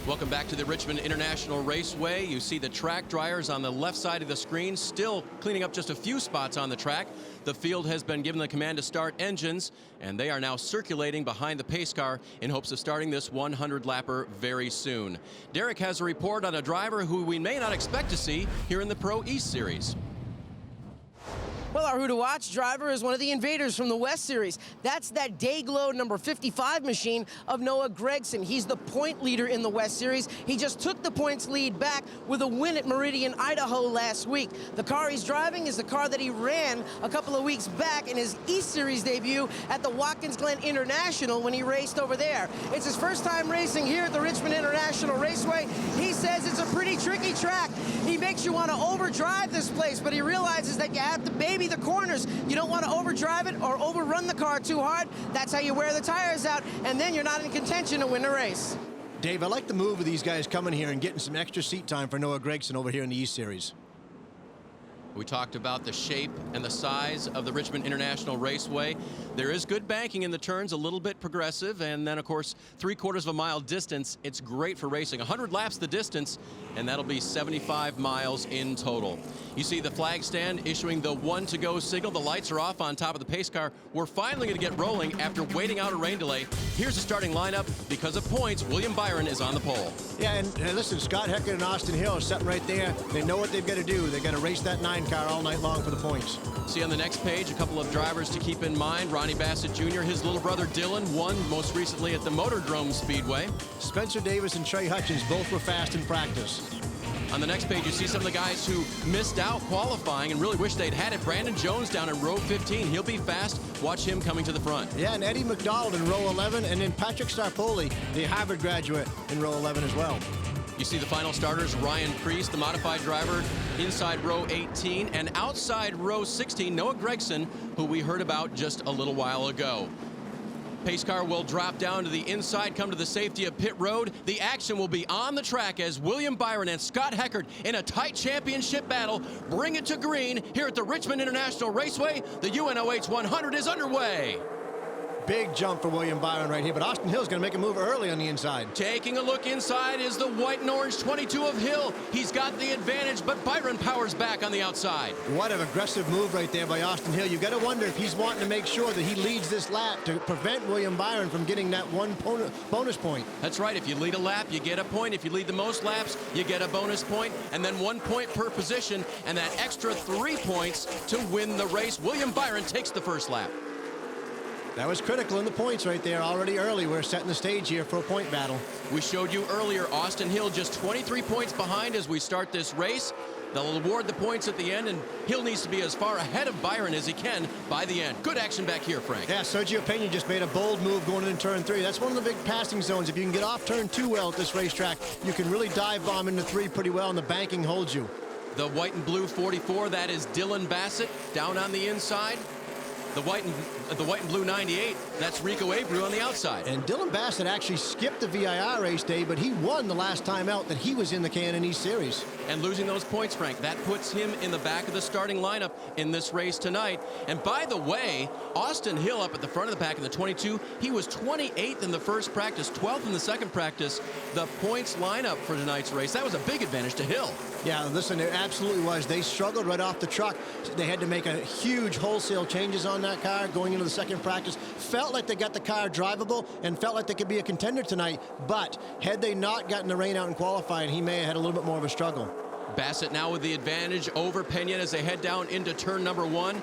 Welcome back to the Richmond International Raceway. You see the track dryers on the left side of the screen, still cleaning up just a few spots on the track. The field has been given the command to start engines, and they are now circulating behind the pace car in hopes of starting this 100-lapper very soon. Derek has a report on a driver who we may not expect to see here in the Pro East Series. Well, our Who to Watch driver is one of the invaders from the West Series. That's that Dayglow number 55 machine of Noah Gragson. He's the point leader in the West Series. He just took the points lead back with a win at Meridian, Idaho last week. The car he's driving is the car that he ran a couple of weeks back in his East Series debut at the Watkins Glen International when he raced over there. It's his first time racing here at the Richmond International Raceway. He says it's a pretty tricky track. He makes you want to overdrive this place, but he realizes that you have to baby the corners. You don't want to overdrive it or overrun the car too hard. That's how you wear the tires out, and then you're not in contention to win the race. Dave, I like the move of these guys coming here and getting some extra seat time for Noah Gragson over here in the East Series. We talked about the shape and the size of the Richmond International Raceway. There is good banking in the turns, a little bit progressive, and then, of course, 3/4 of a mile distance. It's great for racing. 100 laps the distance, and that'll be 75 miles in total. You see the flag stand issuing the 1 to go signal. The lights are off on top of the pace car. We're finally going to get rolling after waiting out a rain delay. Here's the starting lineup. Because of points, William Byron is on the pole. Yeah, and listen, Scott Heckert and Austin Hill are sitting right there. They know what they've got to do. They've got to race that 9 car all night long for the points. See on the next page a couple of drivers to keep in mind. Ronnie Bassett Jr., his little brother Dylan, won most recently at the Motordrome Speedway. Spencer Davis and Trey Hutchins both were fast in practice. On the next page, you see some of the guys who missed out qualifying and really wish they'd had it. Brandon Jones down in row 15. He'll be fast. Watch him coming to the front. Yeah, and Eddie McDonald in row 11, and then Patrick Starpoli, the Harvard graduate, in row 11 as well. You see the final starters, Ryan Priest, the modified driver, inside row 18, and outside row 16, Noah Gragson, who we heard about just a little while ago. Pace car will drop down to the inside, come to the safety of pit road. The action will be on the track as William Byron and Scott Heckert in a tight championship battle bring it to green here at the Richmond International Raceway. The UNOH 100 is underway. Big jump for William Byron right here, but Austin Hill's going to make a move early on the inside. Taking a look inside is the white and orange 22 of Hill. He's got the advantage, but Byron powers back on the outside. What an aggressive move right there by Austin Hill. You got to wonder if he's wanting to make sure that he leads this lap to prevent William Byron from getting that one bonus point. That's right. If you lead a lap, you get a point. If you lead the most laps, you get a bonus point, and then 1 point per position, and that extra 3 points to win the race. William Byron takes the first lap. That was critical in the points right there. Already early, we're setting the stage here for a point battle. We showed you earlier, Austin Hill just 23 points behind as we start this race. They'll award the points at the end, and Hill needs to be as far ahead of Byron as he can by the end. Good action back here, Frank. Yeah, Sergio Pena just made a bold move going into turn 3. That's one of the big passing zones. If you can get off turn 2 well at this racetrack, you can really dive bomb into 3 pretty well, and the banking holds you. The white and blue 44, that is Dylan Bassett down on the inside. The white and blue 98, that's Rico Abreu on the outside. And Dylan Bassett actually skipped the VIR race day, but he won the last time out that he was in the K&N East Series. And losing those points, Frank, that puts him in the back of the starting lineup in this race tonight. And by the way, Austin Hill up at the front of the pack in the 22, he was 28th in the first practice, 12th in the second practice. The points lineup for tonight's race, that was a big advantage to Hill. Yeah, listen, it absolutely was. They struggled right off the truck. They had to make a huge wholesale changes on that car going into the second practice. Felt like they got the car drivable and felt like they could be a contender tonight, but had they not gotten the rain out in qualifying, he may have had a little bit more of a struggle. Bassett now with the advantage over Pena as they head down into turn number 1.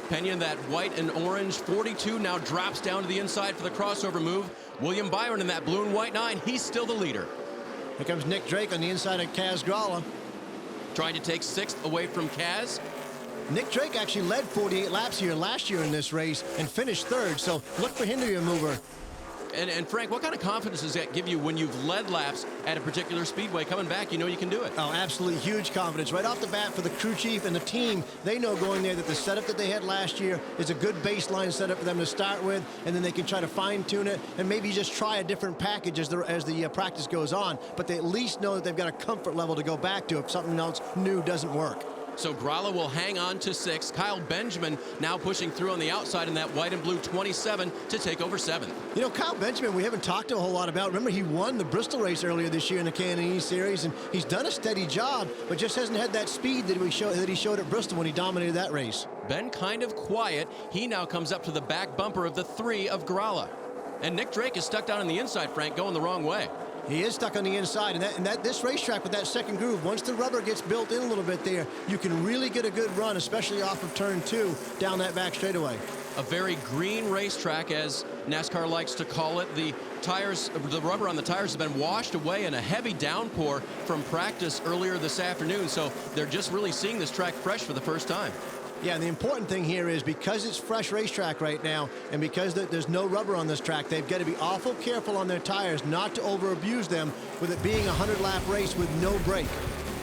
Pena, that white and orange 42, now drops down to the inside for the crossover move. William Byron in that blue and white 9, he's still the leader. Here comes Nick Drake on the inside of Kaz Gralla. Trying to take 6th away from Kaz. Nick Drake actually led 48 laps here last year in this race and finished 3rd, so look for him to be a mover. And Frank, what kind of confidence does that give you when you've led laps at a particular speedway? Coming back, you know you can do it. Oh, absolutely huge confidence. Right off the bat for the crew chief and the team, they know going there that the setup that they had last year is a good baseline setup for them to start with, and then they can try to fine-tune it and maybe just try a different package as the practice goes on. But they at least know that they've got a comfort level to go back to if something else new doesn't work. So Gralla will hang on to 6. Kyle Benjamin now pushing through on the outside in that white and blue 27 to take over 7th. You know, Kyle Benjamin, we haven't talked a whole lot about. Remember, he won the Bristol race earlier this year in the Can-Am East Series, and he's done a steady job, but just hasn't had that speed that he showed at Bristol when he dominated that race. Ben kind of quiet. He now comes up to the back bumper of the 3 of Gralla. And Nick Drake is stuck down on the inside, Frank, going the wrong way. He is stuck on the inside, and this racetrack with that second groove, once the rubber gets built in a little bit there, you can really get a good run, especially off of turn 2 down that back straightaway. A very green racetrack, as NASCAR likes to call it. The rubber on the tires has been washed away in a heavy downpour from practice earlier this afternoon, so they're just really seeing this track fresh for the first time. Yeah, and the important thing here is because it's fresh racetrack right now and because there's no rubber on this track, they've got to be awful careful on their tires not to over-abuse them with it being a 100-lap race with no brake.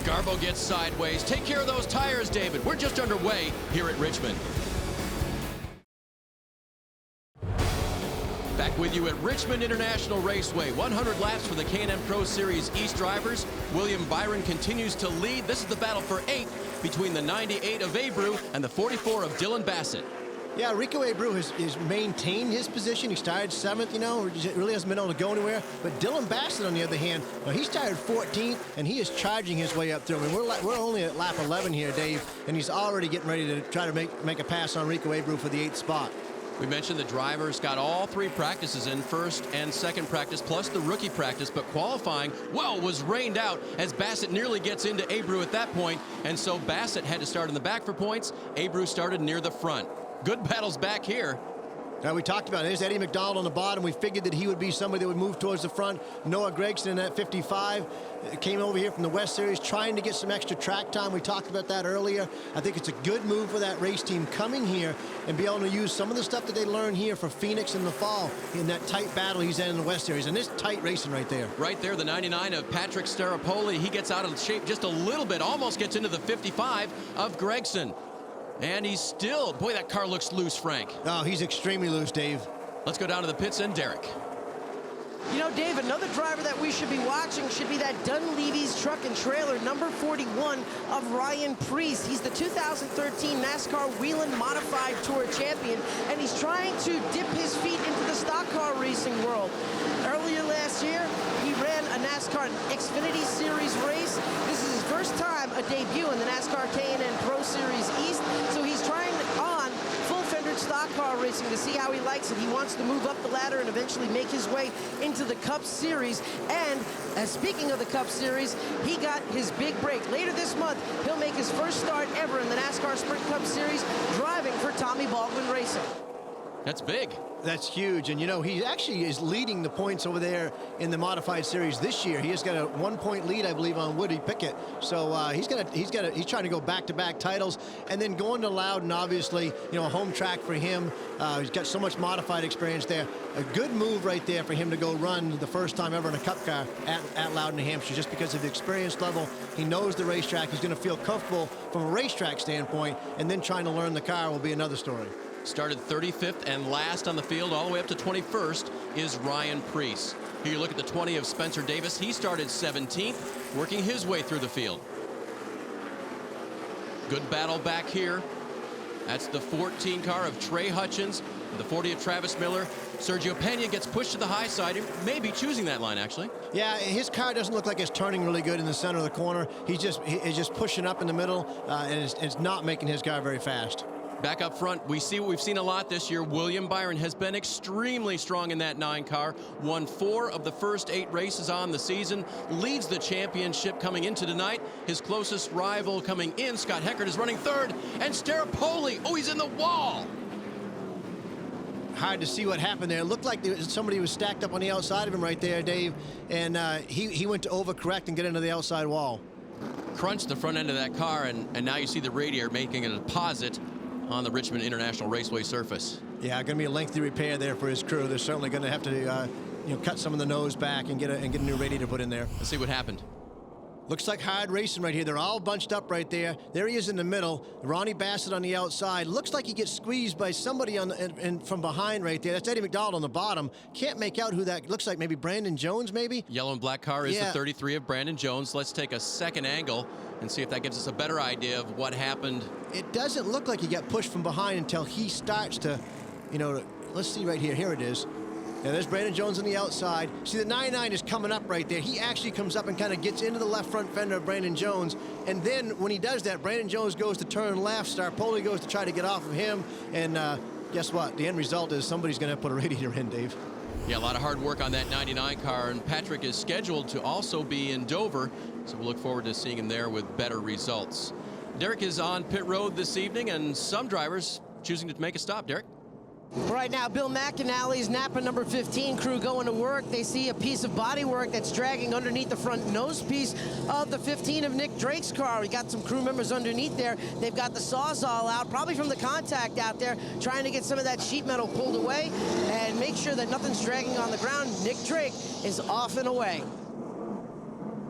Garbo gets sideways. Take care of those tires, David. We're just underway here at Richmond. Back with you at Richmond International Raceway. 100 laps for the Can-Am Pro Series East drivers. William Byron continues to lead. This is the battle for 8 between the 98 of Abreu and the 44 of Dylan Bassett. Yeah, Rico Abreu has maintained his position. He started 7th, you know, really hasn't been able to go anywhere. But Dylan Bassett, on the other hand, well, he started 14th, and he is charging his way up through. I mean, we're only at lap 11 here, Dave, and he's already getting ready to try to make a pass on Rico Abreu for the 8th spot. We mentioned the drivers got all 3 practices in, first and second practice, plus the rookie practice, but qualifying, well, was rained out as Bassett nearly gets into Abreu at that point, and so Bassett had to start in the back for points. Abreu started near the front. Good battles back here. Now, we talked about it. There's Eddie McDonald on the bottom. We figured that he would be somebody that would move towards the front. Noah Gragson in that 55 came over here from the West Series trying to get some extra track time. We talked about that earlier. I think it's a good move for that race team coming here and be able to use some of the stuff that they learned here for Phoenix in the fall in that tight battle he's in the West Series. And this tight racing right there. Right there, the 99 of Patrick Staropoli. He gets out of shape just a little bit, almost gets into the 55 of Gragson. And he's still, boy, that car looks loose, Frank. Oh, he's extremely loose, Dave. Let's go down to the pits and Derek. You know, Dave, another driver that we should be watching should be that Dunleavy's Truck and Trailer, number 41 of Ryan Preece. He's the 2013 NASCAR Whelen Modified Tour champion, and he's trying to dip his feet into the stock car racing world. Earlier last year, he ran a NASCAR Xfinity Series race. This is his first time a debut in the NASCAR K&N Pro Series East, so he's trying on full-fendered stock car racing to see how he likes it. He wants to move up the ladder and eventually make his way into the Cup Series. And speaking of the Cup Series, he got his big break. Later this month, he'll make his first start ever in the NASCAR Sprint Cup Series, driving for Tommy Baldwin Racing. That's big. That's huge, and you know, he actually is leading the points over there in the modified series this year. He has got a 1-point lead, I believe, on Woody Pickett. So he's trying to go back-to-back titles, and then going to Loudon, obviously, you know, a home track for him. He's got so much modified experience there. A good move right there for him to go run the first time ever in a Cup car at Loudon, New Hampshire, just because of the experience level. He knows the racetrack. He's going to feel comfortable from a racetrack standpoint, and then trying to learn the car will be another story. Started 35th and last on the field, all the way up to 21st is Ryan Preece. Here you look at the 20 of Spencer Davis. He started 17th, working his way through the field. Good battle back here. That's the 14 car of Trey Hutchins, the 40 of Travis Miller. Sergio Pena gets pushed to the high side, maybe choosing that line, actually. Yeah, his car doesn't look like it's turning really good in the center of the corner. He's just pushing up in the middle, and it's not making his car very fast. Back up front, we see what we've seen a lot this year. William Byron has been extremely strong in that 9 car. Won 4 of the first 8 races on the season. Leads the championship coming into tonight. His closest rival coming in, Scott Heckert, is running 3rd. And Staropoli, oh, he's in the wall. Hard to see what happened there. It looked like somebody was stacked up on the outside of him right there, Dave. And he went to overcorrect and get into the outside wall. Crunched the front end of that car, and now you see the radiator making a deposit on the Richmond International Raceway surface. Yeah, going to be a lengthy repair there for his crew. They're certainly going to have to cut some of the nose back and get a new radiator put in there. Let's see what happened. Looks like hard racing right here. They're all bunched up right there. There he is in the middle. Ronnie Bassett on the outside. Looks like he gets squeezed by somebody on from behind right there. That's Eddie McDonald on the bottom. Can't make out who that looks like. Maybe Brandon Jones, maybe? Yellow and black car is the 33 of Brandon Jones. Let's take a second angle and see if that gives us a better idea of what happened. It doesn't look like he got pushed from behind until he starts to, you know, let's see right here. Here it is. Yeah, there's Brandon Jones on the outside. See, the 99 is coming up right there. He actually comes up and kind of gets into the left front fender of Brandon Jones. And then when he does that, Brandon Jones goes to turn left. Starpoli goes to try to get off of him. And guess what? The end result is somebody's going to put a radiator in, Dave. Yeah, a lot of hard work on that 99 car. And Patrick is scheduled to also be in Dover. So we'll look forward to seeing him there with better results. Derek is on pit road this evening, and some drivers choosing to make a stop. Derek? Right now, Bill McAnally's Napa number 15 crew going to work. They see a piece of bodywork that's dragging underneath the front nose piece of the 15 of Nick Drake's car. We got some crew members underneath there. They've got the Sawzall out, probably from the contact out there, trying to get some of that sheet metal pulled away and make sure that nothing's dragging on the ground. Nick Drake is off and away.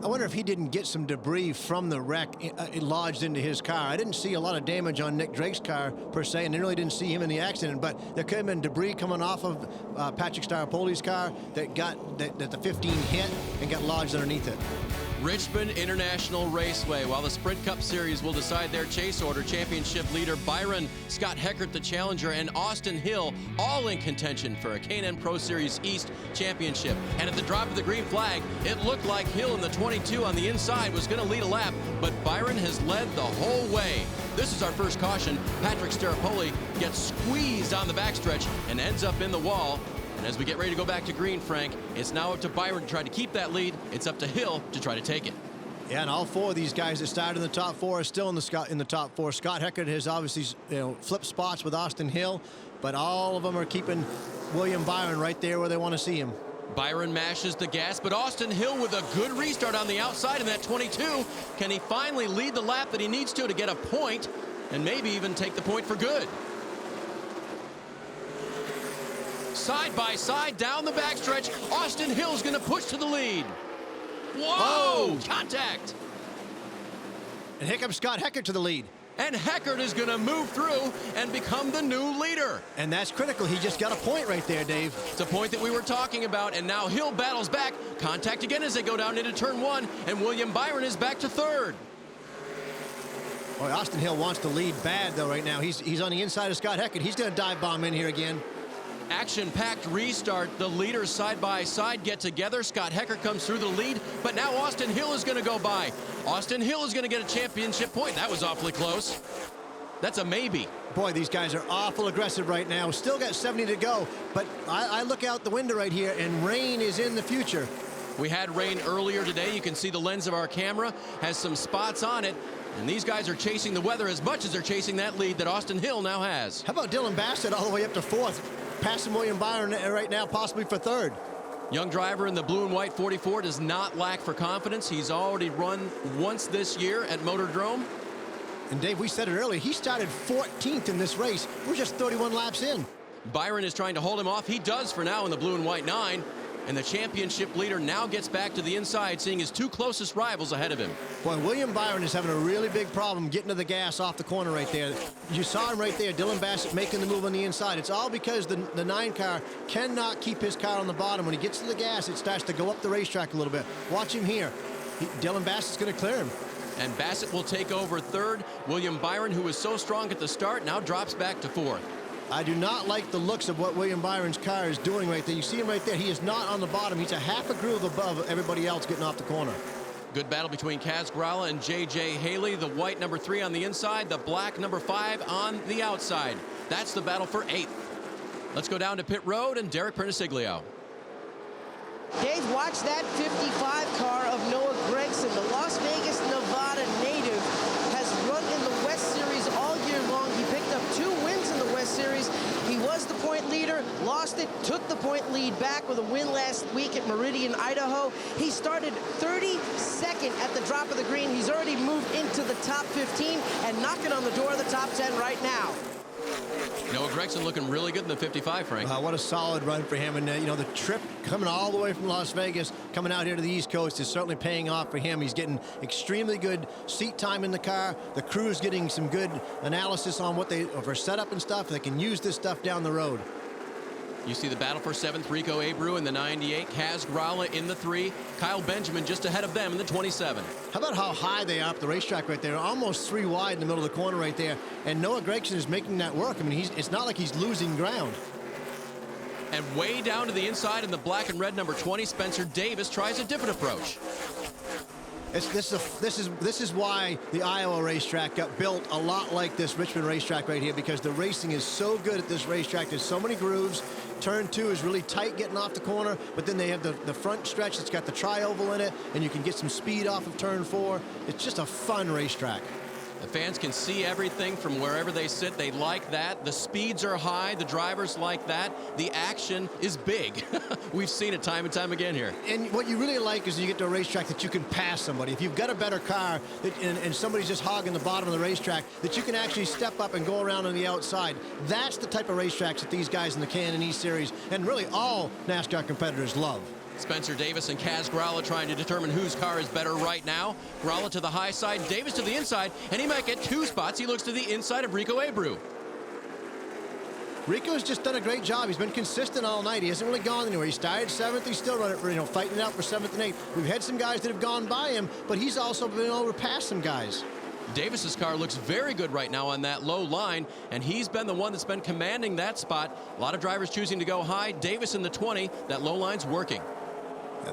I wonder if he didn't get some debris from the wreck lodged into his car. I didn't see a lot of damage on Nick Drake's car, per se, and I really didn't see him in the accident, but there could have been debris coming off of Patrick Starpoli's car that the 15 hit and got lodged underneath it. Richmond International Raceway. While the Sprint Cup Series will decide their chase order, championship leader Byron, Scott Heckert, the challenger, and Austin Hill all in contention for a K&N Pro Series East championship. And at the drop of the green flag, it looked like Hill in the 22 on the inside was going to lead a lap, but Byron has led the whole way. This is our first caution. Patrick Starpoli gets squeezed on the backstretch and ends up in the wall. And as we get ready to go back to green, Frank, it's now up to Byron to try to keep that lead. It's up to Hill to try to take it. Yeah, and all four of these guys that started in the top four are still in the top four. Scott Heckert has obviously, flipped spots with Austin Hill, but all of them are keeping William Byron right there where they want to see him. Byron mashes the gas, but Austin Hill with a good restart on the outside in that 22. Can he finally lead the lap that he needs to get a point and maybe even take the point for good? Side by side down the backstretch, Austin Hill's going to push to the lead. Whoa! Contact! And here comes Scott Heckert to the lead. And Heckert is going to move through and become the new leader. And that's critical. He just got a point right there, Dave. It's a point that we were talking about, and now Hill battles back. Contact again as they go down into turn one, and William Byron is back to third. Boy, Austin Hill wants to lead bad, though, right now. He's on the inside of Scott Heckert. He's going to dive bomb in here again. Action-packed restart. The leaders side by side get together. Scott Heckert comes through the lead, but now Austin Hill is going to go by. Austin Hill is going to get a championship point. That was awfully close. That's a maybe. Boy, these guys are awful aggressive right now. Still got 70 to go, but I look out the window right here, and rain is in the future. We had rain earlier today. You can see the lens of our camera has some spots on it, and these guys are chasing the weather as much as they're chasing that lead that Austin Hill now has. How about Dylan Bassett all the way up to fourth? Passing William Byron right now, possibly for third. Young driver in the blue and white 44 does not lack for confidence. He's already run once this year at Motordrome. And Dave, we said it earlier, he started 14th in this race. We're just 31 laps in. Byron is trying to hold him off. He does for now in the blue and white 9. And the championship leader now gets back to the inside, seeing his two closest rivals ahead of him. Boy, William Byron is having a really big problem getting to the gas off the corner right there. You saw him right there, Dylan Bassett making the move on the inside. It's all because the 9 car cannot keep his car on the bottom. When he gets to the gas, it starts to go up the racetrack a little bit. Watch him here. Dylan Bassett's going to clear him. And Bassett will take over third. William Byron, who was so strong at the start, now drops back to fourth. I do not like the looks of what William Byron's car is doing right there. You see him right there. He is not on the bottom. He's a half a groove above everybody else getting off the corner. Good battle between Kaz Gralla and J.J. Haley. The white number 3 on the inside, the black number 5 on the outside. That's the battle for 8th. Let's go down to pit road and Derek Perniciglio. Dave, watch that 55 car of Noah Gragson. The Las Vegas, Nevada native has run in the West Series all year long. He picked up 2 wins in the West Series. He was the point leader, lost it, took the point lead back with a win last week at Meridian, Idaho. He started 32nd at the drop of the green. He's already moved into the top 15 and knocking on the door of the top 10 right now. Noah Gregson looking really good in the 55, Frank. What a solid run for him. And, you know, the trip coming all the way from Las Vegas, coming out here to the East Coast is certainly paying off for him. He's getting extremely good seat time in the car. The crew is getting some good analysis on what for setup and stuff. They can use this stuff down the road. You see the battle for 7th, Rico Abreu in the 98, Kaz Grala in the 3, Kyle Benjamin just ahead of them in the 27. How about how high they are up the racetrack right there? Almost 3 wide in the middle of the corner right there. And Noah Gregson is making that work. I mean, it's not like he's losing ground. And way down to the inside in the black and red number 20, Spencer Davis tries a different approach. This is why the Iowa racetrack got built a lot like this Richmond racetrack right here, because the racing is so good at this racetrack. There's so many grooves. Turn 2 is really tight getting off the corner, but then they have the front stretch that's got the tri-oval in it, and you can get some speed off of turn 4. It's just a fun racetrack. The fans can see everything from wherever they sit. They like that. The speeds are high. The drivers like that. The action is big. We've seen it time and time again here. And what you really like is you get to a racetrack that you can pass somebody. If you've got a better car and somebody's just hogging the bottom of the racetrack, that you can actually step up and go around on the outside. That's the type of racetracks that these guys in the K&N East Series and really all NASCAR competitors love. Spencer Davis and Kaz Grala trying to determine whose car is better right now. Grala to the high side, Davis to the inside, and he might get 2 spots. He looks to the inside of Rico Abreu. Rico's just done a great job. He's been consistent all night. He hasn't really gone anywhere. He started 7th. He's still running, fighting it out for 7th and 8th. We've had some guys that have gone by him, but he's also been able to pass some guys. Davis's car looks very good right now on that low line, and he's been the one that's been commanding that spot. A lot of drivers choosing to go high. Davis in the 20. That low line's working.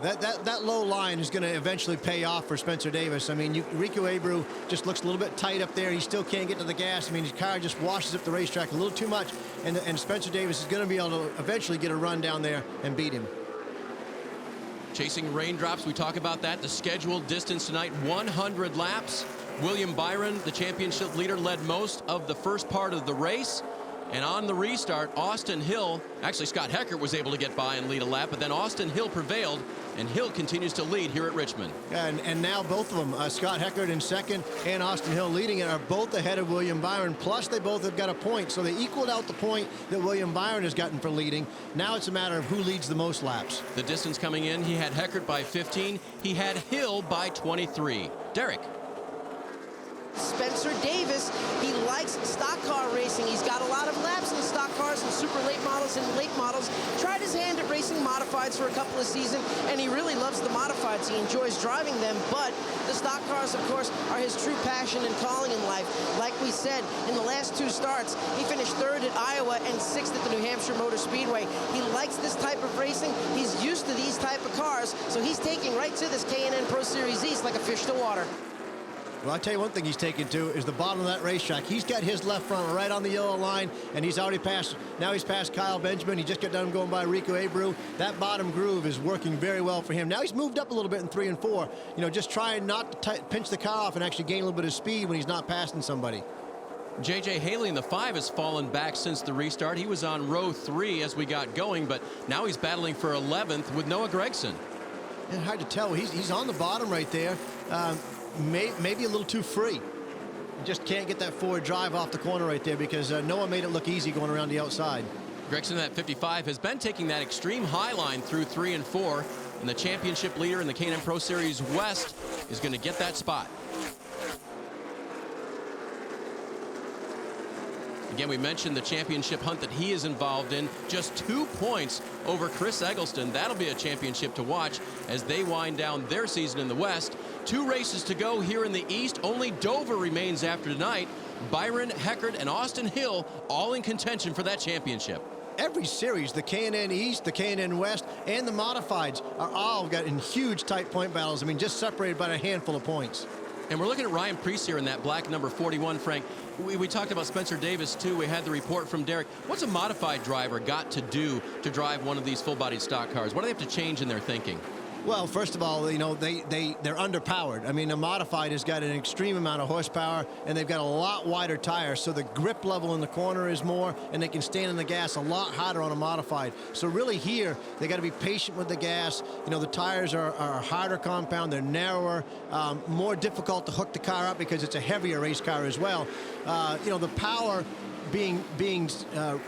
That low line is going to eventually pay off for Spencer Davis. I mean, Rico Abreu just looks a little bit tight up there. He still can't get to the gas. I mean, his car just washes up the racetrack a little too much, and Spencer Davis is going to be able to eventually get a run down there and beat him. Chasing raindrops, we talk about that. The scheduled distance tonight, 100 laps. William Byron, the championship leader, led most of the first part of the race. And on the restart, Austin Hill, actually Scott Heckert was able to get by and lead a lap, but then Austin Hill prevailed, and Hill continues to lead here at Richmond. And now both of them, Scott Heckert in second and Austin Hill leading it, are both ahead of William Byron, plus they both have got a point. So they equaled out the point that William Byron has gotten for leading. Now it's a matter of who leads the most laps. The distance coming in, he had Heckert by 15. He had Hill by 23. Derek. Spencer Davis, he likes stock car racing. He's got a lot of laps in the stock cars and super late models and late models. Tried his hand at racing modifieds for a couple of seasons, and he really loves the modifieds. He enjoys driving them, but the stock cars, of course, are his true passion and calling in life. Like we said, in the last 2 starts, he finished 3rd at Iowa and 6th at the New Hampshire Motor Speedway. He likes this type of racing. He's used to these type of cars, so he's taking right to this K&N Pro Series East like a fish to water. Well, I'll tell you one thing he's taken to is the bottom of that racetrack. He's got his left front right on the yellow line, and he's already passed. Now he's passed Kyle Benjamin. He just got done going by Rico Abreu. That bottom groove is working very well for him. Now he's moved up a little bit in 3 and 4. Just trying not to pinch the car off and actually gain a little bit of speed when he's not passing somebody. J.J. Haley in the 5 has fallen back since the restart. He was on row 3 as we got going, but now he's battling for 11th with Noah Gregson. And hard to tell. He's on the bottom right there. Maybe a little too free. Just can't get that forward drive off the corner right there because Noah made it look easy going around the outside. Gregson at 55 has been taking that extreme high line through 3 and 4, and the championship leader in the K&N Pro Series West is going to get that spot. Again, we mentioned the championship hunt that he is involved in. Just 2 points over Chris Eggleston. That'll be a championship to watch as they wind down their season in the West. 2 races to go here in the East. Only Dover remains after tonight. Byron, Heckert, and Austin Hill all in contention for that championship. Every series, the K&N East, the K&N West, and the modifieds are all got in huge tight point battles. I mean, just separated by a handful of points. And we're looking at Ryan Preece here in that black number 41, Frank. We talked about Spencer Davis, too. We had the report from Derek. What's a modified driver got to do to drive one of these full-bodied stock cars? What do they have to change in their thinking? Well, first of all, they're underpowered. I mean, a modified has got an extreme amount of horsepower, and they've got a lot wider tires, so the grip level in the corner is more, and they can stand in the gas a lot harder on a modified. So really here, they got to be patient with the gas. The tires are harder compound, they're narrower, more difficult to hook the car up because it's a heavier race car as well. The power being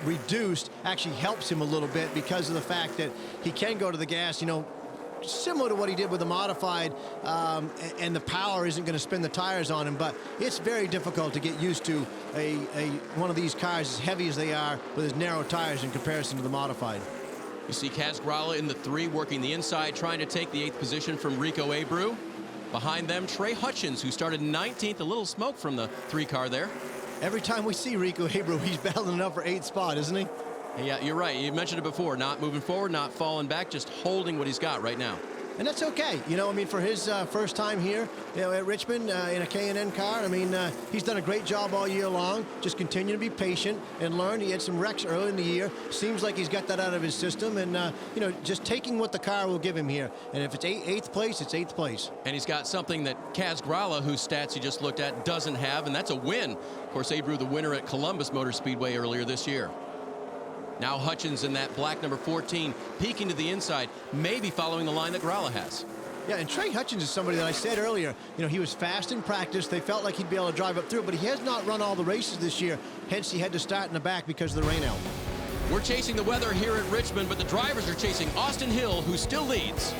reduced actually helps him a little bit because of the fact that he can go to the gas, similar to what he did with the modified, and the power isn't going to spin the tires on him, but it's very difficult to get used to one of these cars as heavy as they are with as narrow tires in comparison to the modified. You see Kaz Grala in the 3 working the inside, trying to take the 8th position from Rico Abreu. Behind them, Trey Hutchins, who started 19th, a little smoke from the 3 car there. Every time we see Rico Abreu, he's battling up for 8th spot, isn't he? Yeah, you're right. You mentioned it before. Not moving forward, not falling back, just holding what he's got right now. And that's okay. For his first time here, at Richmond in a K&N car, he's done a great job all year long. Just continue to be patient and learn. He had some wrecks early in the year. Seems like he's got that out of his system. And, just taking what the car will give him here. And if it's 8th place, it's 8th place. And he's got something that Kaz Grala, whose stats you just looked at, doesn't have, and that's a win. Of course, Abreu, the winner at Columbus Motor Speedway earlier this year. Now Hutchins in that black number 14, peeking to the inside, maybe following the line that Grala has. Yeah, and Trey Hutchins is somebody that I said earlier, he was fast in practice. They felt like he'd be able to drive up through, but he has not run all the races this year. Hence, he had to start in the back because of the rain out. We're chasing the weather here at Richmond, but the drivers are chasing Austin Hill, who still leads.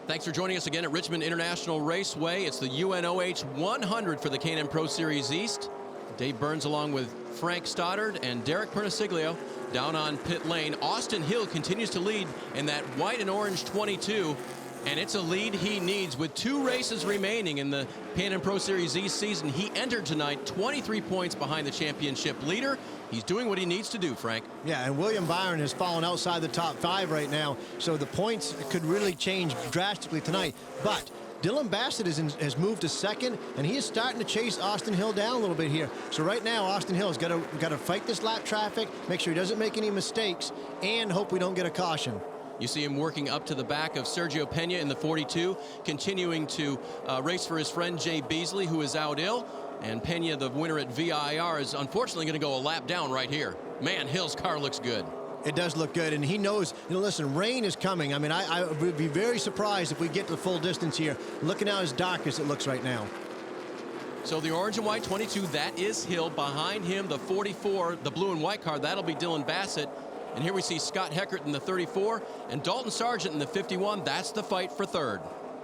Thanks for joining us again at Richmond International Raceway. It's the UNOH 100 for the K&N Pro Series East. Dave Burns along with Frank Stoddard and Derek Perniciglio down on pit lane. Austin Hill continues to lead in that white and orange 22, and it's a lead he needs with 2 races remaining in the K&N Pro Series East season. He entered tonight 23 points behind the championship leader. He's doing what he needs to do, Frank. Yeah, and William Byron has fallen outside the top 5 right now, so the points could really change drastically tonight. But Dylan Bassett has moved to 2nd, and he is starting to chase Austin Hill down a little bit here. So right now, Austin Hill has got to fight this lap traffic, make sure he doesn't make any mistakes, and hope we don't get a caution. You see him working up to the back of Sergio Pena in the 42, continuing to race for his friend Jay Beasley, who is out ill. And Pena, the winner at VIR, is unfortunately going to go a lap down right here. Man, Hill's car looks good. It does look good, and he knows, listen, rain is coming. I would be very surprised if we get to the full distance here, looking out as dark as it looks right now. So the orange and white 22, that is Hill. Behind him, the 44, the blue and white car, that'll be Dylan Bassett. And here we see Scott Heckert in the 34 and Dalton Sargent in the 51. That's the fight for 3rd.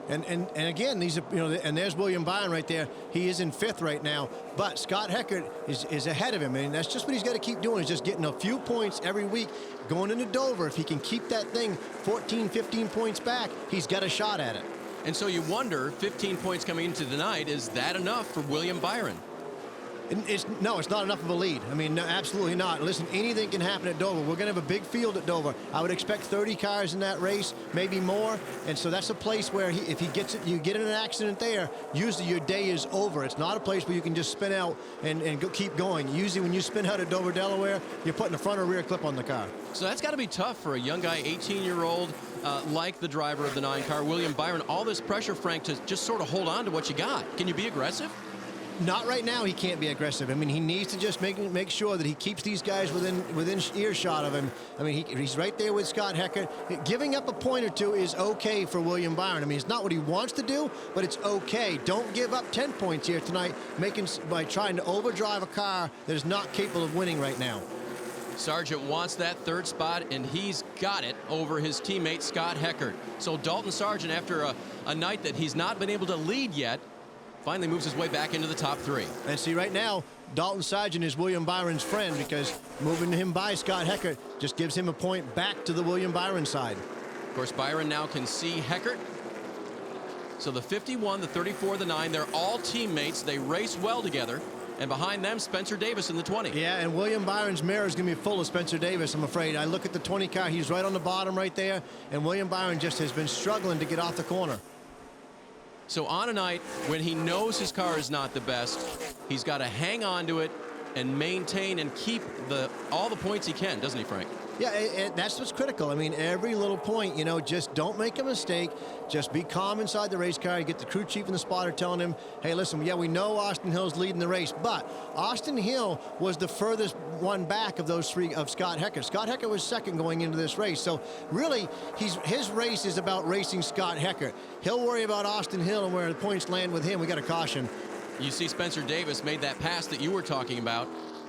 And again, these are, and there's William Byron right there. He is in 5th right now, but Scott Heckert is ahead of him, and that's just what he's got to keep doing, is just getting a few points every week. Going into Dover, if he can keep that thing 14, 15 points back, he's got a shot at it. And so you wonder, 15 points coming into tonight, is that enough for William Byron? No, it's not enough of a lead. No, absolutely not. Listen, anything can happen at Dover. We're going to have a big field at Dover. I would expect 30 cars in that race, maybe more. And so that's a place where if he gets it, you get in an accident there, usually your day is over. It's not a place where you can just spin out and keep going. Usually when you spin out at Dover, Delaware, you're putting a front or rear clip on the car. So that's got to be tough for a young guy, 18-year-old, like the driver of the 9 car, William Byron. All this pressure, Frank, to just sort of hold on to what you got. Can you be aggressive? Not right now. He can't be aggressive. He needs to just make sure that he keeps these guys within earshot of him. He's right there with Scott Heckert. Giving up a point or 2 is okay for William Byron. It's not what he wants to do, but it's okay. Don't give up 10 points here tonight, by trying to overdrive a car that is not capable of winning right now. Sargent wants that 3rd spot, and he's got it over his teammate Scott Heckert. So Dalton Sargent, after a night that he's not been able to lead yet, finally moves his way back into the top 3. And see, right now, Dalton Sargent is William Byron's friend, because moving him by Scott Heckert just gives him a point back to the William Byron side. Of course, Byron now can see Heckert. So the 51, the 34, the 9, they're all teammates. They race well together. And behind them, Spencer Davis in the 20. Yeah, and William Byron's mirror is going to be full of Spencer Davis, I'm afraid. I look at the 20 car, he's right on the bottom right there, and William Byron just has been struggling to get off the corner. So on a night when he knows his car is not the best, he's got to hang on to it and maintain and keep all the points he can, doesn't he, Frank? Yeah, that's what's critical. Every little point, just don't make a mistake. Just be calm inside the race car. You get the crew chief and the spotter telling him, hey, listen, yeah, we know Austin Hill's leading the race, but Austin Hill was the furthest one back of those 3 of Scott Heckert. Scott Heckert was 2nd going into this race. So really, his race is about racing Scott Heckert. He'll worry about Austin Hill and where the points land with him. We got a caution. You see Spencer Davis made that pass that you were talking about,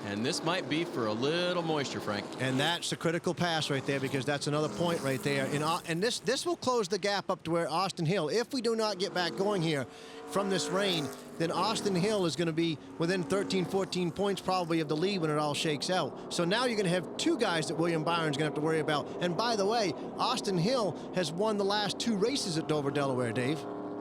and this might be for a little moisture, Frank. And that's a critical pass right there, because that's another point right there. And this will close the gap up to where Austin Hill, if we do not get back going here from this rain, then Austin Hill is going to be within 13, 14 points probably of the lead when it all shakes out. So now you're going to have two guys that William Byron's going to have to worry about. And by the way, Austin Hill has won the last 2 races at Dover, Delaware, Dave.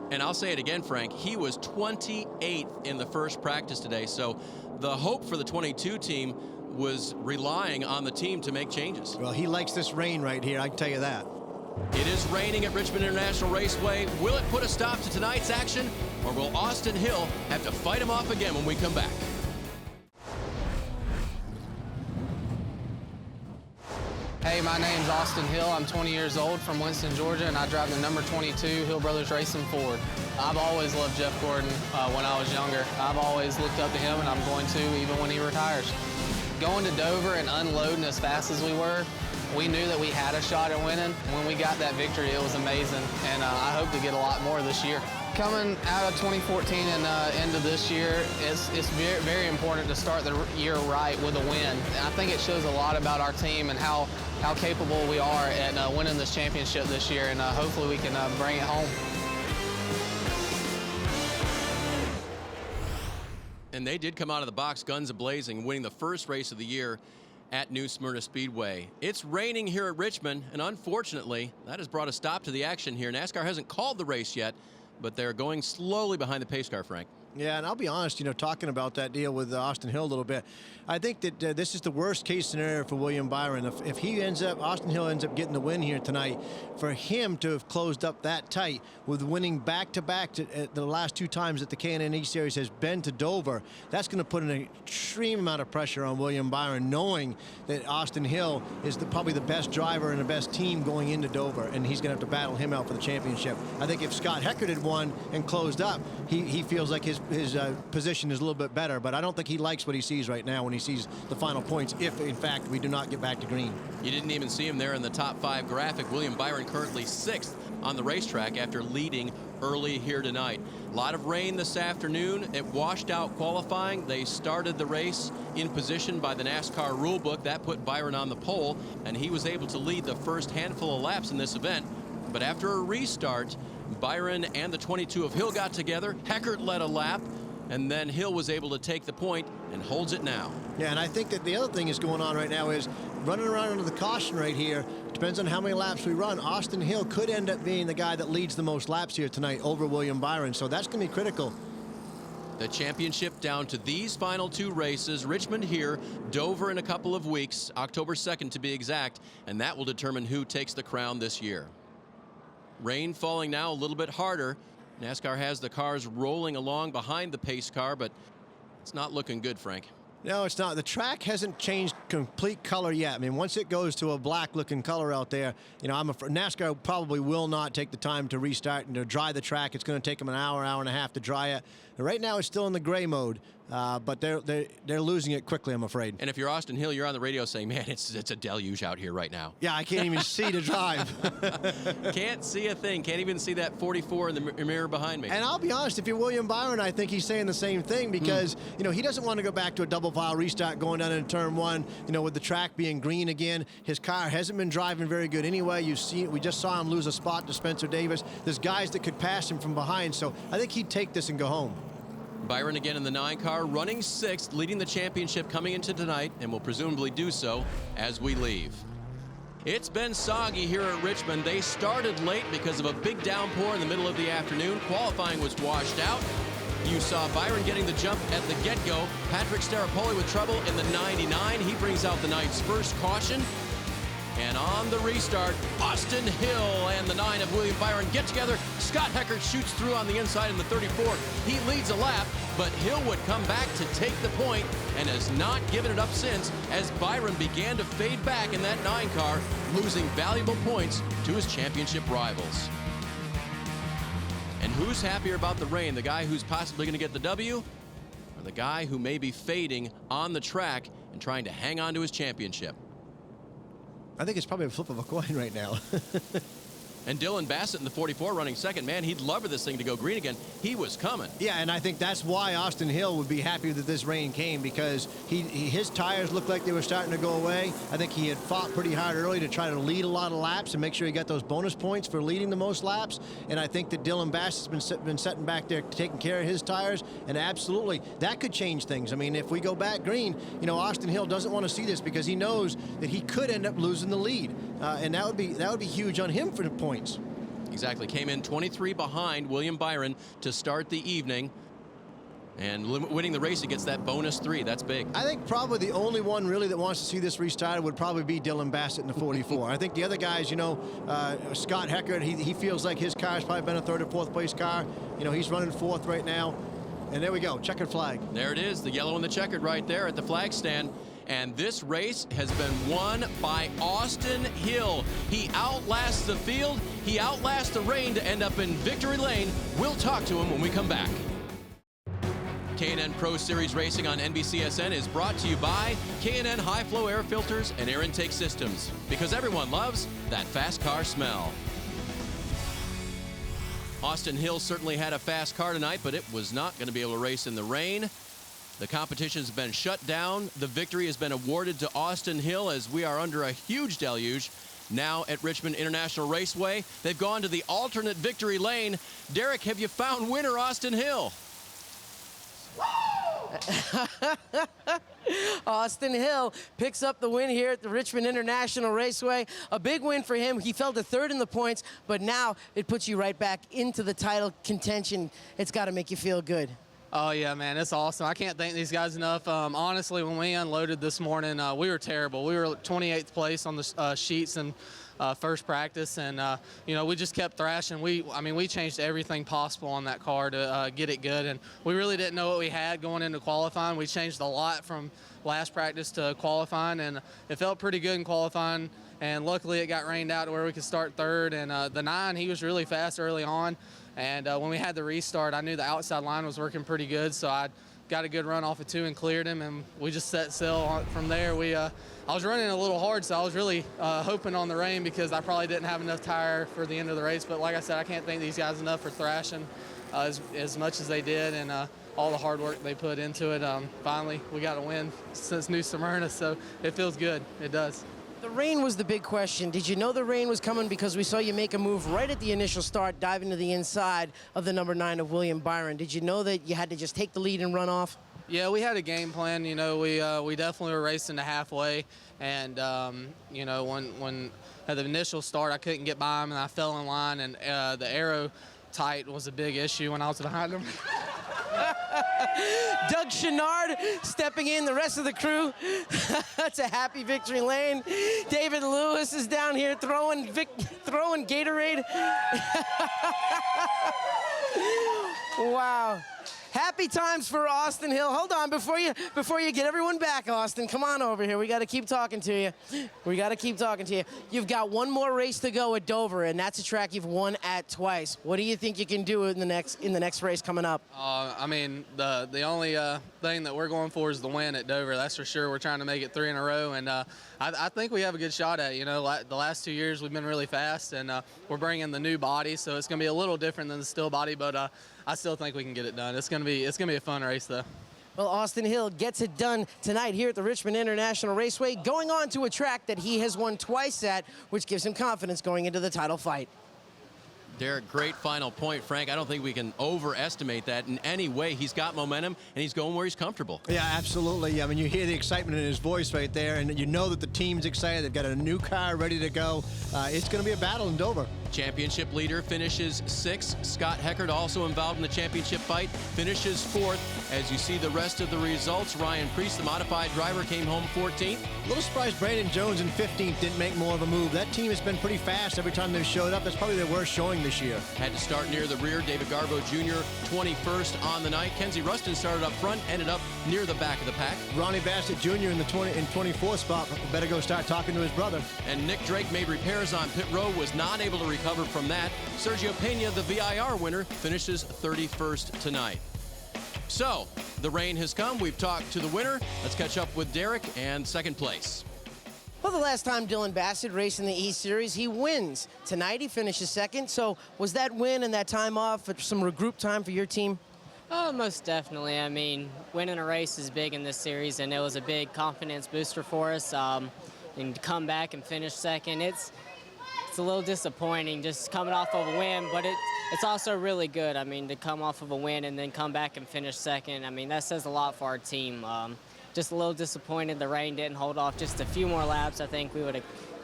And I'll say it again, Frank, he was 28th in the first practice today. So the hope for the 22 team was relying on the team to make changes. Well, he likes this rain right here, I can tell you that. It is raining at Richmond International Raceway. Will it put a stop to tonight's action, or will Austin Hill have to fight him off again when we come back? Hey, my name's Austin Hill. I'm 20 years old from Winston, Georgia, and I drive the number 22 Hill Brothers Racing Ford. I've always loved Jeff Gordon when I was younger. I've always looked up to him, and I'm going to even when he retires. Going to Dover and unloading as fast as we were, we knew that we had a shot at winning. When we got that victory, it was amazing, and I hope to get a lot more this year. Coming out of 2014 and into this year, it's very, very important to start the year right with a win. I think it shows a lot about our team and how capable we are at winning this championship this year, and hopefully we can bring it home. And they did come out of the box guns a-blazing, winning the first race of the year at New Smyrna Speedway. It's raining here at Richmond, and unfortunately, that has brought a stop to the action here. NASCAR hasn't called the race yet, but they're going slowly behind the pace car, Frank. Yeah, and I'll be honest, talking about that deal with Austin Hill a little bit, I think that this is the worst case scenario for William Byron. If Austin Hill ends up getting the win here tonight, for him to have closed up that tight with winning back-to-back the last 2 times that the K&N East Series has been to Dover, that's going to put an extreme amount of pressure on William Byron, knowing that Austin Hill is probably the best driver and the best team going into Dover, and he's going to have to battle him out for the championship. I think if Scott Heckert had won and closed up, he feels like his position is a little bit better, but I don't think he likes what he sees right now when he sees the final points, if in fact we do not get back to green. You didn't even see him there in the top 5 graphic. William Byron currently 6th on the racetrack after leading early here tonight. A lot of rain this afternoon. It washed out qualifying. They started the race in position by the NASCAR rulebook. That put Byron on the pole, and he was able to lead the first handful of laps in this event. But after a restart, Byron and the 22 of Hill got together. Heckert led a lap, and then Hill was able to take the point and holds it now. Yeah, and I think that the other thing is going on right now is running around under the caution right here. Depends on how many laps we run. Austin Hill could end up being the guy that leads the most laps here tonight over William Byron, so that's going to be critical. The championship down to these final 2 races. Richmond here, Dover in a couple of weeks, October 2nd to be exact, and that will determine who takes the crown this year. Rain falling now a little bit harder. NASCAR has the cars rolling along behind the pace car, but it's not looking good, Frank. No, it's not. The track hasn't changed complete color yet. I mean, once it goes to a black-looking color out there, NASCAR probably will not take the time to restart and to dry the track. It's going to take them an hour and a half to dry it. And right now, it's still in the gray mode, but they're losing it quickly, I'm afraid. And if you're Austin Hill, you're on the radio saying, man, it's a deluge out here right now. Yeah, I can't even see to drive. Can't see a thing. Can't even see that 44 in the mirror behind me. And I'll be honest, if you're William Byron, I think he's saying the same thing, because he doesn't want to go back to a double file restart going down in turn 1, with the track being green again. His car hasn't been driving very good anyway. We just saw him lose a spot to Spencer Davis. There's guys that could pass him from behind, so I think he'd take this and go home. Byron again in the 9 car, running 6th, leading the championship coming into tonight, and will presumably do so as we leave. It's been soggy here at Richmond. They started late because of a big downpour in the middle of the afternoon. Qualifying was washed out. You saw Byron getting the jump at the get-go. Patrick Staropoli with trouble in the 99. He brings out the night's first caution. And on the restart, Austin Hill and the 9 of William Byron get together. Scott Heckert shoots through on the inside in the 34. He leads a lap, but Hill would come back to take the point and has not given it up since, as Byron began to fade back in that 9 car, losing valuable points to his championship rivals. And who's happier about the rain, the guy who's possibly going to get the W, or the guy who may be fading on the track and trying to hang on to his championship? I think it's probably a flip of a coin right now. And Dylan Bassett in the 44 running second. Man, he'd love for this thing to go green again. He was coming. Yeah, and I think that's why Austin Hill would be happy that this rain came, because his tires looked like they were starting to go away. I think he had fought pretty hard early to try to lead a lot of laps and make sure he got those bonus points for leading the most laps. And I think that Dylan Bassett's been sitting back there taking care of his tires, and absolutely that could change things. I mean, if we go back green, you know, Austin Hill doesn't want to see this because he knows that he could end up losing the lead, and that would be huge on him for the points. Exactly. Came in 23 behind William Byron to start the evening. And winning the race, he gets that bonus 3. That's big. I think probably the only one really that wants to see this restarted would probably be Dylan Bassett in the 44. I think the other guys, you know, Scott Heckert, he feels like his car's probably been a 3rd or 4th place car. You know, he's running 4th right now. And there we go, checkered flag. There it is, the yellow and the checkered right there at the flag stand. And this race has been won by Austin Hill. He outlasts the field. He outlasts the rain to end up in victory lane. We'll talk to him when we come back. K&N Pro Series Racing on NBCSN is brought to you by K&N High Flow Air Filters and Air Intake Systems, because everyone loves that fast car smell. Austin Hill certainly had a fast car tonight, but it was not going to be able to race in the rain. The competition's been shut down. The victory has been awarded to Austin Hill as we are under a huge deluge now at Richmond International Raceway. They've gone to the alternate victory lane. Derek, have you found winner Austin Hill? Austin Hill picks up the win here at the Richmond International Raceway. A big win for him. He fell to 3rd in the points, but now it puts you right back into the title contention. It's got to make you feel good. Oh, yeah, man, it's awesome. I can't thank these guys enough. Honestly, when we unloaded this morning, we were terrible. We were 28th place on the sheets in first practice, and, you know, we just kept thrashing. I mean, we changed everything possible on that car to get it good, and we really didn't know what we had going into qualifying. We changed a lot from last practice to qualifying, and it felt pretty good in qualifying, and luckily it got rained out to where we could start 3rd, and the 9, he was really fast early on. And when we had the restart, I knew the outside line was working pretty good, so I got a good run off of 2 and cleared him, and we just set sail from there. I was running a little hard, so I was really hoping on the rain because I probably didn't have enough tire for the end of the race. But like I said, I can't thank these guys enough for thrashing as much as they did, and all the hard work they put into it. Finally, we got a win since New Smyrna, so it feels good. It does. The rain was the big question. Did you know the rain was coming? Because we saw you make a move right at the initial start, diving to the inside of the number 9 of William Byron. Did you know that you had to just take the lead and run off? Yeah, we had a game plan. You know, we definitely were racing to halfway, and you know, when at the initial start, I couldn't get by him, and I fell in line, and the aero tight was a big issue when I was behind him. Doug Chenard stepping in, the rest of the crew. That's a happy victory lane. David Lewis is down here throwing Gatorade. Wow. Happy times for Austin Hill. Hold on, before you get everyone back, Austin, come on over here. We got to keep talking to you. You've got one more race to go at Dover, and that's a track you've won at twice. What do you think you can do in the next race coming up? I mean, the only thing that we're going for is the win at Dover. That's for sure. We're trying to make it 3 in a row, and I think we have a good shot at it. You know, the last 2 years we've been really fast, and we're bringing the new body, so it's going to be a little different than the still body, but I still think we can get it done. It's gonna be a fun race, though. Well, Austin Hill gets it done tonight here at the Richmond International Raceway, going on to a track that he has won twice at, which gives him confidence going into the title fight. Derek, great final point, Frank. I don't think we can overestimate that in any way. He's got momentum, and he's going where he's comfortable. Yeah, absolutely. I mean, you hear the excitement in his voice right there, and you know that the team's excited. They've got a new car ready to go. It's going to be a battle in Dover. Championship leader finishes 6th. Scott Heckert, also involved in the championship fight, finishes 4th. As you see the rest of the results, Ryan Priest, the modified driver, came home 14th. A little surprised Brandon Jones in 15th didn't make more of a move. That team has been pretty fast every time they've showed up. That's probably their worst showing this year. Had to start near the rear. David Garbo Jr., 21st on the night. Kenzie Ruston started up front, ended up near the back of the pack. Ronnie Bassett Jr. in the 24th spot. Better go start talking to his brother. And Nick Drake made repairs on pit road, was not able to recover from that. Sergio Pena, the VIR winner, finishes 31st tonight. So, the rain has come. We've talked to the winner. Let's catch up with Derek and second place. Well, the last time Dylan Bassett raced in the East Series, he wins. Tonight, he finishes second. So was that win and that time off some regroup time for your team? Most definitely. I mean, winning a race is big in this series, and it was a big confidence booster for us. And to come back and finish second, it's a little disappointing just coming off of a win, but it's also really good. I mean, to come off of a win and then come back and finish second, I mean, that says a lot for our team. Just a little disappointed the rain didn't hold off just a few more laps. I think we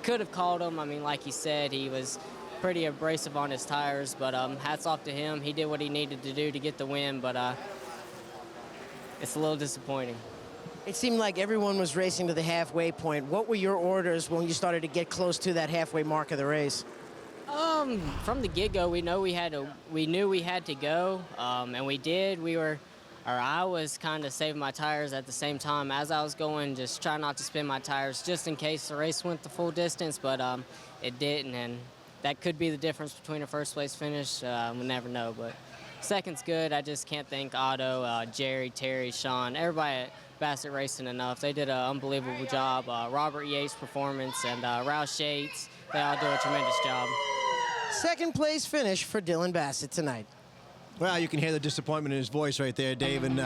could have called him. I mean, like he said, he was pretty abrasive on his tires, but hats off to him. He did what he needed to do to get the win, but it's a little disappointing. It seemed like everyone was racing to the halfway point. What were your orders when you started to get close to that halfway mark of the race? From the get-go, we knew we had to go, and we did. I was kind of saving my tires at the same time as I was going, just trying not to spin my tires just in case the race went the full distance, but it didn't, and that could be the difference between a first place finish. We'll never know, but second's good. I just can't thank Otto, Jerry, Terry, Sean, everybody at Bassett Racing enough. They did an unbelievable job. Robert Yates' performance and Roush Yates, they all do a tremendous job. Second place finish for Dylan Bassett tonight. Well, you can hear the disappointment in his voice right there, Dave. And,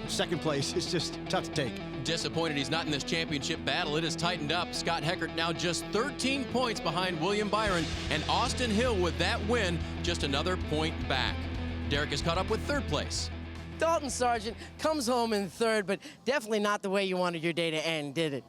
second place is just tough to take. Disappointed he's not in this championship battle. It has tightened up. Scott Heckert now just 13 points behind William Byron, and Austin Hill with that win just another point back. Derek is caught up with third place. Dalton Sargent comes home in third, but definitely not the way you wanted your day to end, did it?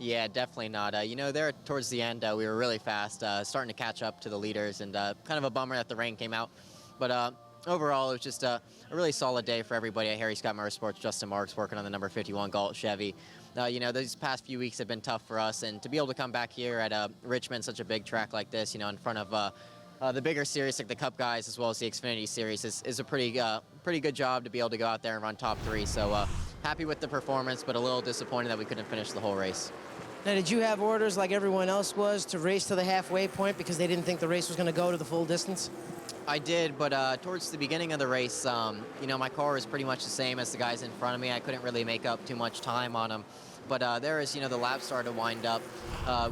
Yeah, definitely not. There towards the end, we were really fast, starting to catch up to the leaders, and kind of a bummer that the rain came out. But overall, it was just a really solid day for everybody at Harry Scott Motorsports. Justin Marks working on the number 51 Galt Chevy. Those past few weeks have been tough for us, and to be able to come back here at Richmond, such a big track like this, in front of the bigger series like the Cup guys as well as the Xfinity Series is a pretty good job to be able to go out there and run top three. So happy with the performance, but a little disappointed that we couldn't finish the whole race. Now, did you have orders like everyone else was to race to the halfway point because they didn't think the race was going to go to the full distance? I did, but towards the beginning of the race, my car was pretty much the same as the guys in front of me. I couldn't really make up too much time on them. But as the laps started to wind up,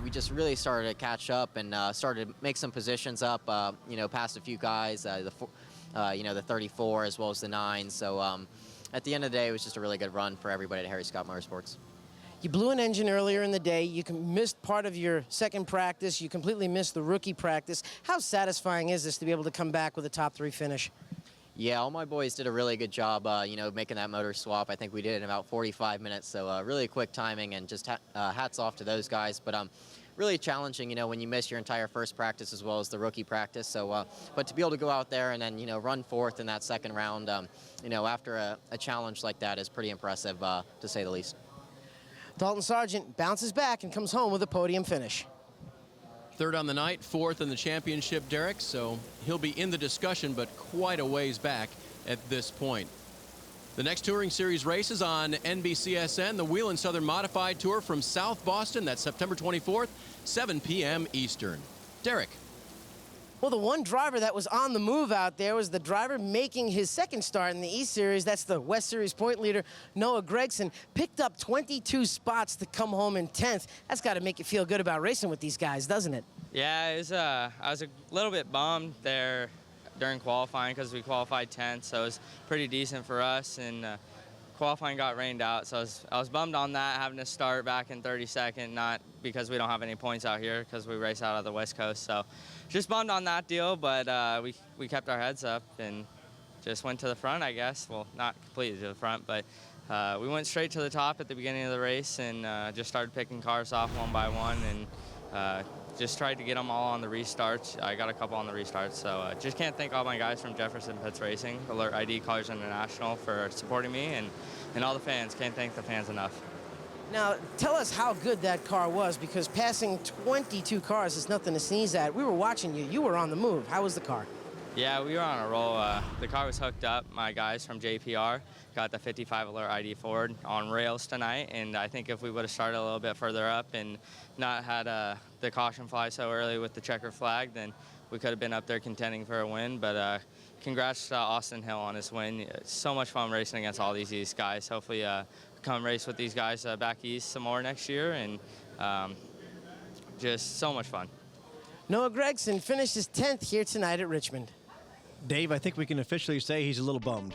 we just really started to catch up and started to make some positions up, past a few guys, the 34 as well as the 9. So at the end of the day, it was just a really good run for everybody at Harry Scott Motorsports. You blew an engine earlier in the day. You missed part of your second practice. You completely missed the rookie practice. How satisfying is this to be able to come back with a top 3 finish? Yeah, all my boys did a really good job, making that motor swap. I think we did it in about 45 minutes, so really quick timing, and just hats off to those guys. But really challenging, when you miss your entire first practice as well as the rookie practice. So, but to be able to go out there and then, run fourth in that second round, after a challenge like that is pretty impressive, to say the least. Dalton Sargent bounces back and comes home with a podium finish. Third on the night, fourth in the championship, Derek, so he'll be in the discussion, but quite a ways back at this point. The next Touring Series race is on NBCSN, the Whelen Southern Modified Tour from South Boston. That's September 24th, 7 p.m. Eastern. Derek. Well, the one driver that was on the move out there was the driver making his second start in the East Series. That's the West Series point leader, Noah Gragson. Picked up 22 spots to come home in 10th. That's got to make you feel good about racing with these guys, doesn't it? Yeah, I was a little bit bummed there during qualifying because we qualified 10th, so it was pretty decent for us. And qualifying got rained out, so I was bummed on that, having to start back in 32nd, not because we don't have any points out here because we race out of the West Coast. So just bummed on that deal, but we kept our heads up and just went to the front, I guess. Well, not completely to the front, but we went straight to the top at the beginning of the race and just started picking cars off one by one and just tried to get them all on the restarts. I got a couple on the restarts, so just can't thank all my guys from Jefferson Pitts Racing, Alert ID, Cars International for supporting me, and all the fans. Can't thank the fans enough. Now, tell us how good that car was, because passing 22 cars is nothing to sneeze at. We were watching you. You were on the move. How was the car? Yeah, we were on a roll. The car was hooked up. My guys from JPR got the 55 Alert ID Ford on rails tonight, and I think if we would have started a little bit further up and not had the caution fly so early with the checker flag, then we could have been up there contending for a win. But congrats to Austin Hill on his win. It's so much fun racing against all these guys. Hopefully come race with these guys back east some more next year, and just so much fun. Noah Gregson finishes 10th here tonight at Richmond. Dave, I think we can officially say he's a little bummed.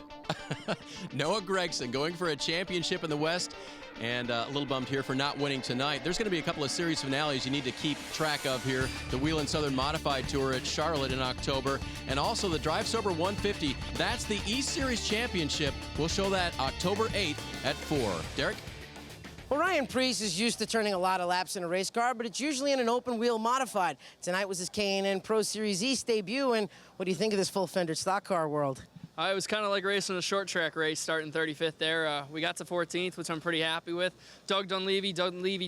Noah Gregson going for a championship in the West, and a little bummed here for not winning tonight. There's going to be a couple of series finales you need to keep track of here. The Whelen Southern Modified Tour at Charlotte in October, and also the Drive Sober 150. That's the East Series Championship. We'll show that October 8th at 4. Derek? Well, Ryan Preece is used to turning a lot of laps in a race car, but it's usually in an open wheel modified. Tonight was his K&N Pro Series East debut, and what do you think of this full-fender stock car world? It was kind of like racing a short track race, starting 35th there. We got to 14th, which I'm pretty happy with. Doug Dunleavy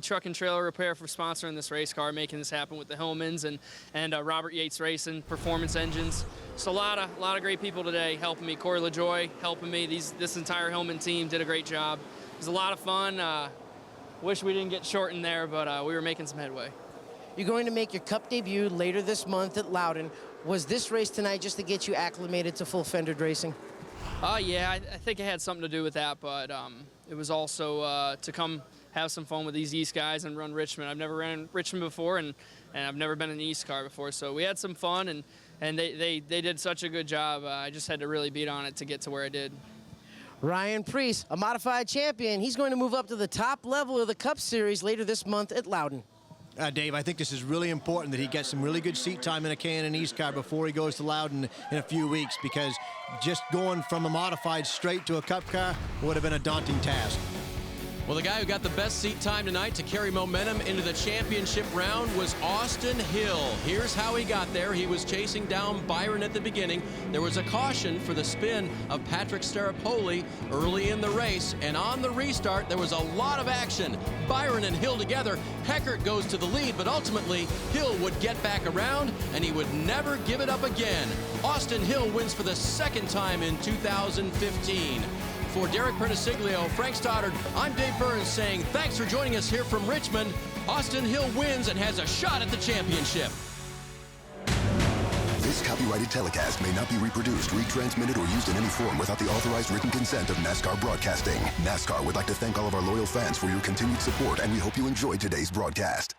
Truck and Trailer Repair for sponsoring this race car, making this happen with the Hillmans and Robert Yates Racing, Performance Engines. So a lot of great people today helping me. Corey LaJoy helping me. This entire Hillman team did a great job. It was a lot of fun. Wish we didn't get shortened there, but we were making some headway. You're going to make your Cup debut later this month at Loudon. Was this race tonight just to get you acclimated to full-fendered racing? Yeah, I think it had something to do with that, but it was also to come have some fun with these East guys and run Richmond. I've never ran Richmond before, and I've never been in an East car before, so we had some fun, and they did such a good job. I just had to really beat on it to get to where I did. Ryan Preece, a modified champion. He's going to move up to the top level of the Cup Series later this month at Loudon. Dave, I think this is really important that he gets some really good seat time in a K&N East car before he goes to Loudon in a few weeks, because just going from a modified straight to a Cup car would have been a daunting task. Well, the guy who got the best seat time tonight to carry momentum into the championship round was Austin Hill. Here's how he got there. He was chasing down Byron at the beginning. There was a caution for the spin of Patrick Staropoli early in the race, and on the restart, there was a lot of action. Byron and Hill together. Heckert goes to the lead, but ultimately, Hill would get back around, and he would never give it up again. Austin Hill wins for the second time in 2015. For Derek Perniciglio, Frank Stoddard, I'm Dave Burns saying thanks for joining us here from Richmond. Austin Hill wins and has a shot at the championship. This copyrighted telecast may not be reproduced, retransmitted, or used in any form without the authorized written consent of NASCAR Broadcasting. NASCAR would like to thank all of our loyal fans for your continued support, and we hope you enjoyed today's broadcast.